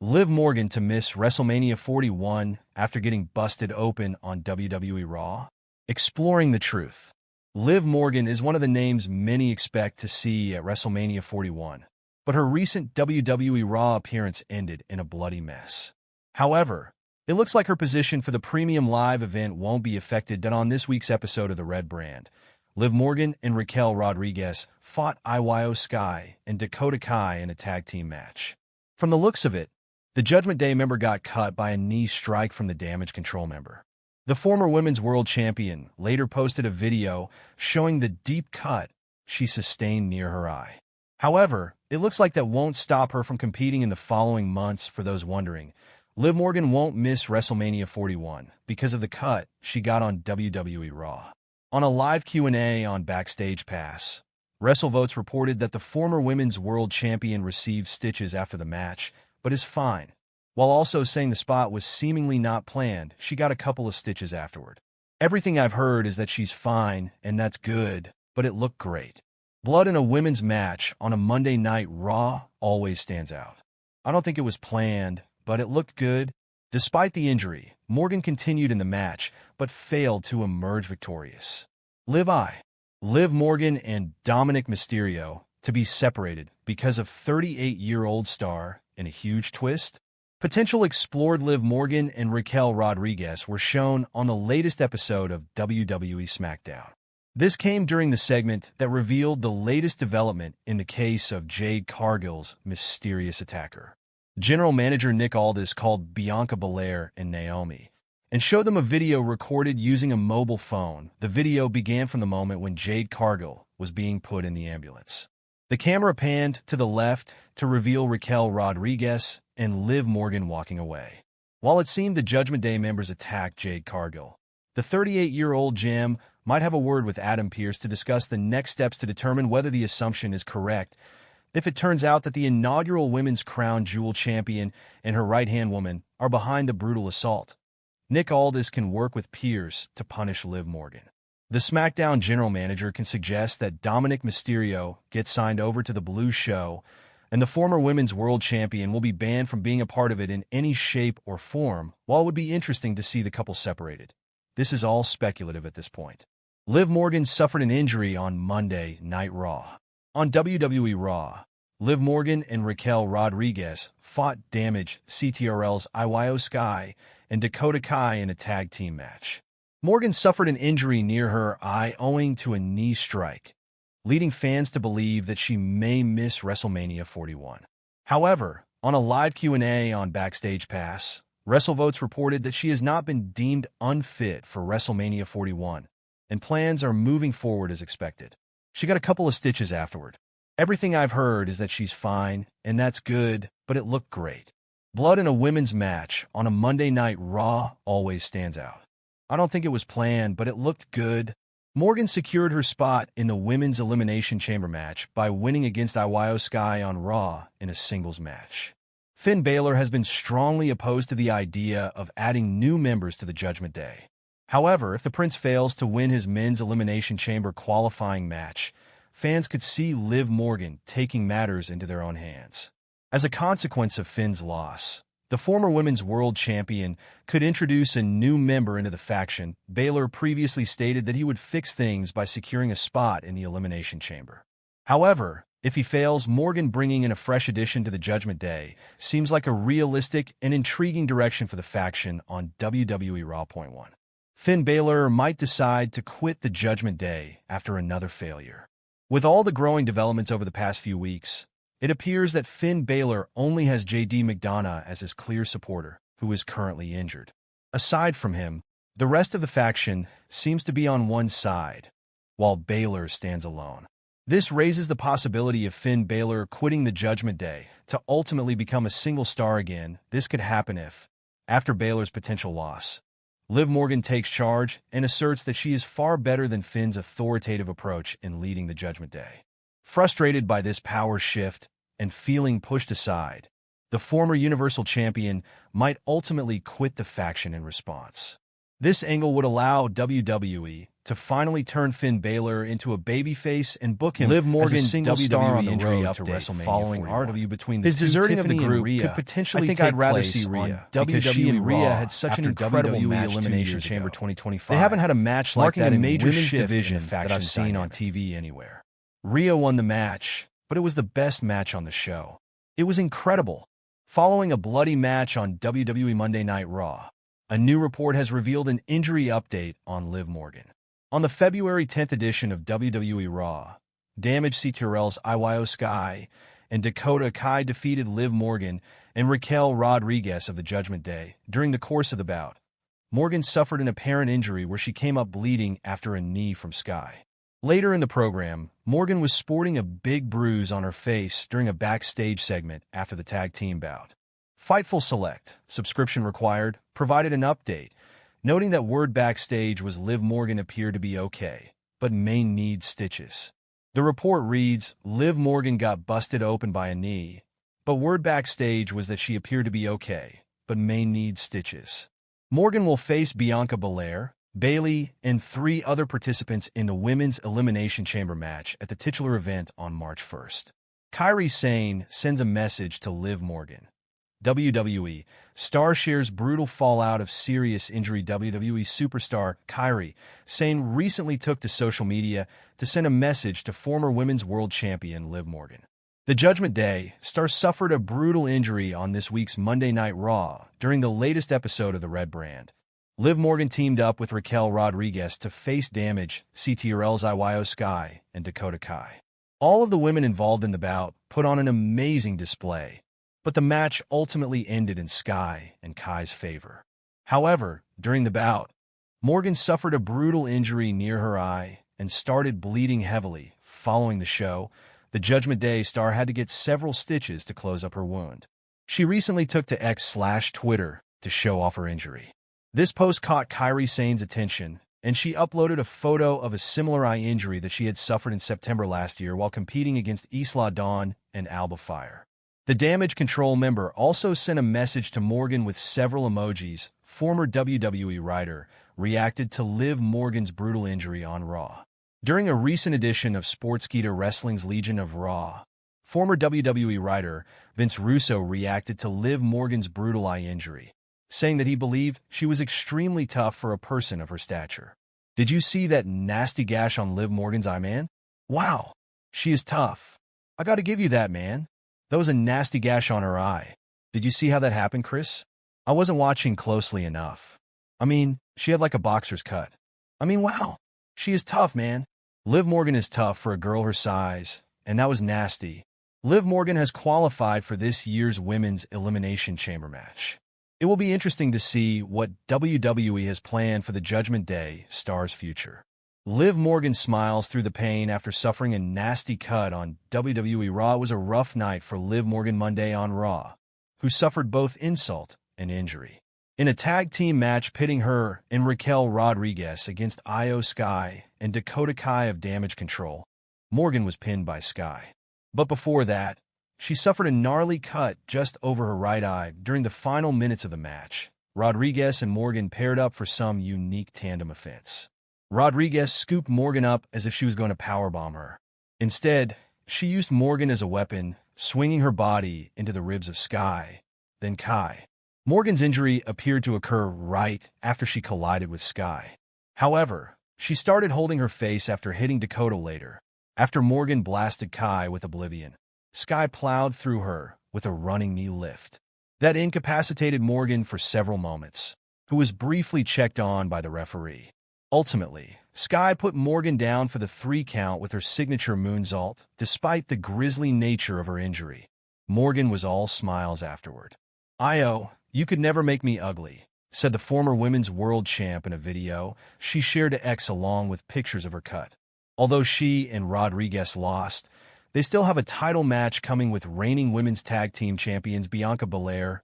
Liv Morgan to miss WrestleMania 41 after getting busted open on WWE Raw. Exploring the truth. Liv Morgan is one of the names many expect to see at WrestleMania 41, but her recent WWE Raw appearance ended in a bloody mess. However, it looks like her position for the premium live event won't be affected on this week's episode of the Red Brand. Liv Morgan and Raquel Rodriguez fought Io Sky and Dakota Kai in a tag team match. From the looks of it, the Judgment Day member got cut by a knee strike from the Damage Control member. The former Women's World Champion later posted a video showing the deep cut she sustained near her eye. However, it looks like that won't stop her from competing in the following months. For those wondering, Liv Morgan won't miss WrestleMania 41 because of the cut she got on WWE Raw. On a live Q&A on Backstage Pass, WrestleVotes reported that the former Women's World Champion received stitches after the match, but is fine. While also saying the spot was seemingly not planned, she got a couple of stitches afterward. Everything I've heard is that she's fine, and that's good, but it looked great. Blood in a women's match on a Monday Night Raw always stands out. I don't think it was planned, but it looked good. Despite the injury, Morgan continued in the match, but failed to emerge victorious. Liv Morgan and Dominic Mysterio to be separated because of 38-year-old star in a huge twist. Potential explored. Liv Morgan and Raquel Rodriguez were shown on the latest episode of WWE SmackDown. This came during the segment that revealed the latest development in the case of Jade Cargill's mysterious attacker. General Manager Aldis called Bianca Belair and Naomi and showed them a video recorded using a mobile phone. The video began from the moment when Jade Cargill was being put in the ambulance. The camera panned to the left to reveal Raquel Rodriguez and Liv Morgan walking away. While it seemed the Judgment Day members attacked Jade Cargill, the 38-year-old gem might have a word with Adam Pearce to discuss the next steps to determine whether the assumption is correct. If it turns out that the inaugural Women's Crown Jewel champion and her right-hand woman are behind the brutal assault, Aldis can work with Pearce to punish Liv Morgan. The SmackDown General Manager can suggest that Dominic Mysterio gets signed over to the Blue Show, and the former Women's World Champion will be banned from being a part of it in any shape or form. While it would be interesting to see the couple separated, this is all speculative at this point. Liv Morgan suffered an injury on Monday Night Raw. On WWE Raw, Liv Morgan and Raquel Rodriguez fought Damage CTRL's Io Sky and Dakota Kai in a tag team match. Morgan suffered an injury near her eye owing to a knee strike, leading fans to believe that she may miss WrestleMania 41. However, on a live Q&A on Backstage Pass, WrestleVotes reported that she has not been deemed unfit for WrestleMania 41, and plans are moving forward as expected. She got a couple of stitches afterward. Everything I've heard is that she's fine, and that's good, but it looked great. Blood in a women's match on a Monday Night Raw always stands out. I don't think it was planned, but it looked good. Morgan secured her spot in the Women's Elimination Chamber match by winning against Io Sky on Raw in a singles match. Finn Balor has been strongly opposed to the idea of adding new members to the Judgment Day. However, if the Prince fails to win his Men's Elimination Chamber qualifying match, fans could see Liv Morgan taking matters into their own hands. As a consequence of Finn's loss, the former Women's World Champion could introduce a new member into the faction. Balor previously stated that he would fix things by securing a spot in the Elimination Chamber. However, if he fails, Morgan bringing in a fresh addition to the Judgment Day seems like a realistic and intriguing direction for the faction on WWE Raw.1. Finn Balor might decide to quit the Judgment Day after another failure. With all the growing developments over the past few weeks, it appears that Finn Balor only has JD McDonough as his clear supporter, who is currently injured. Aside from him, the rest of the faction seems to be on one side, while Balor stands alone. This raises the possibility of Finn Balor quitting the Judgment Day to ultimately become a single star again. This could happen if, after Balor's potential loss, Liv Morgan takes charge and asserts that she is far better than Finn's authoritative approach in leading the Judgment Day. Frustrated by this power shift and feeling pushed aside, the former Universal Champion might ultimately quit the faction in response. This angle would allow WWE to finally turn Finn Balor into a babyface and book him Liv Morgan as a single star on the road to WrestleMania following RW between the his deserting of the group could potentially take I'd rather see Rhea because she and Rhea had such an incredible match Elimination Chamber 2025. They haven't had a match like that in major women's division that I've seen on TV anywhere. Rhea won the match, but it was the best match on the show. It was incredible. Following a bloody match on WWE Monday Night Raw, a new report has revealed an injury update on Liv Morgan. On the February 10th edition of WWE Raw, Damage CTRL's Io Sky and Dakota Kai defeated Liv Morgan and Raquel Rodriguez of the Judgment Day. During the course of the bout, Morgan suffered an apparent injury where she came up bleeding after a knee from Sky. Later in the program, Morgan was sporting a big bruise on her face during a backstage segment after the tag team bout. Fightful Select, subscription required, provided an update, noting that word backstage was Liv Morgan appeared to be okay, but may need stitches. The report reads, Liv Morgan got busted open by a knee, but word backstage was that she appeared to be okay, but may need stitches. Morgan will face Bianca Belair, Bayley, and 3 other participants in the Women's Elimination Chamber match at the titular event on March 1st. Kairi Sane sends a message to Liv Morgan. WWE star shares brutal fallout of serious injury. WWE superstar Kairi Sane recently took to social media to send a message to former Women's World Champion Liv Morgan. The Judgment Day star suffered a brutal injury on this week's Monday Night Raw during the latest episode of the Red Brand. Liv Morgan teamed up with Raquel Rodriguez to face Damage, CTRL's Io Sky, and Dakota Kai. All of the women involved in the bout put on an amazing display, but the match ultimately ended in Sky and Kai's favor. However, during the bout, Morgan suffered a brutal injury near her eye and started bleeding heavily. Following the show, the Judgment Day star had to get several stitches to close up her wound. She recently took to X/Twitter to show off her injury. This post caught Kairi Sane's attention, and she uploaded a photo of a similar eye injury that she had suffered in September last year while competing against Isla Dawn and Alba Fire. The Damage Control member also sent a message to Morgan with several emojis. Former WWE writer reacted to Liv Morgan's brutal injury on Raw. During a recent edition of Sportskeeda Wrestling's Legion of Raw, former WWE writer Vince Russo reacted to Liv Morgan's brutal eye injury, saying that he believed she was extremely tough for a person of her stature. Did you see that nasty gash on Liv Morgan's eye, man? Wow, she is tough. I gotta give you that, man. That was a nasty gash on her eye. Did you see how that happened, Chris? I wasn't watching closely enough. I mean, she had like a boxer's cut. I mean, wow. She is tough, man. Liv Morgan is tough for a girl her size, and that was nasty. Liv Morgan has qualified for this year's Women's Elimination Chamber match. It will be interesting to see what WWE has planned for the Judgment Day star's future. Liv Morgan smiles through the pain after suffering a nasty cut on WWE Raw. It was a rough night for Liv Morgan Monday on Raw, who suffered both insult and injury. In a tag team match pitting her and Raquel Rodriguez against Io Sky and Dakota Kai of Damage Control, Morgan was pinned by Sky. But before that, she suffered a gnarly cut just over her right eye during the final minutes of the match. Rodriguez and Morgan paired up for some unique tandem offense. Rodriguez scooped Morgan up as if she was going to powerbomb her. Instead, she used Morgan as a weapon, swinging her body into the ribs of Sky, then Kai. Morgan's injury appeared to occur right after she collided with Sky. However, she started holding her face after hitting Dakota later. After Morgan blasted Kai with Oblivion, Sky plowed through her with a running knee lift. That incapacitated Morgan for several moments, who was briefly checked on by the referee. Ultimately, Sky put Morgan down for the 3 count with her signature moonsault, despite the grisly nature of her injury. Morgan was all smiles afterward. "Io, you could never make me ugly," said the former Women's World Champ in a video she shared to X along with pictures of her cut. Although she and Rodriguez lost, they still have a title match coming with reigning Women's Tag Team Champions Bianca Belair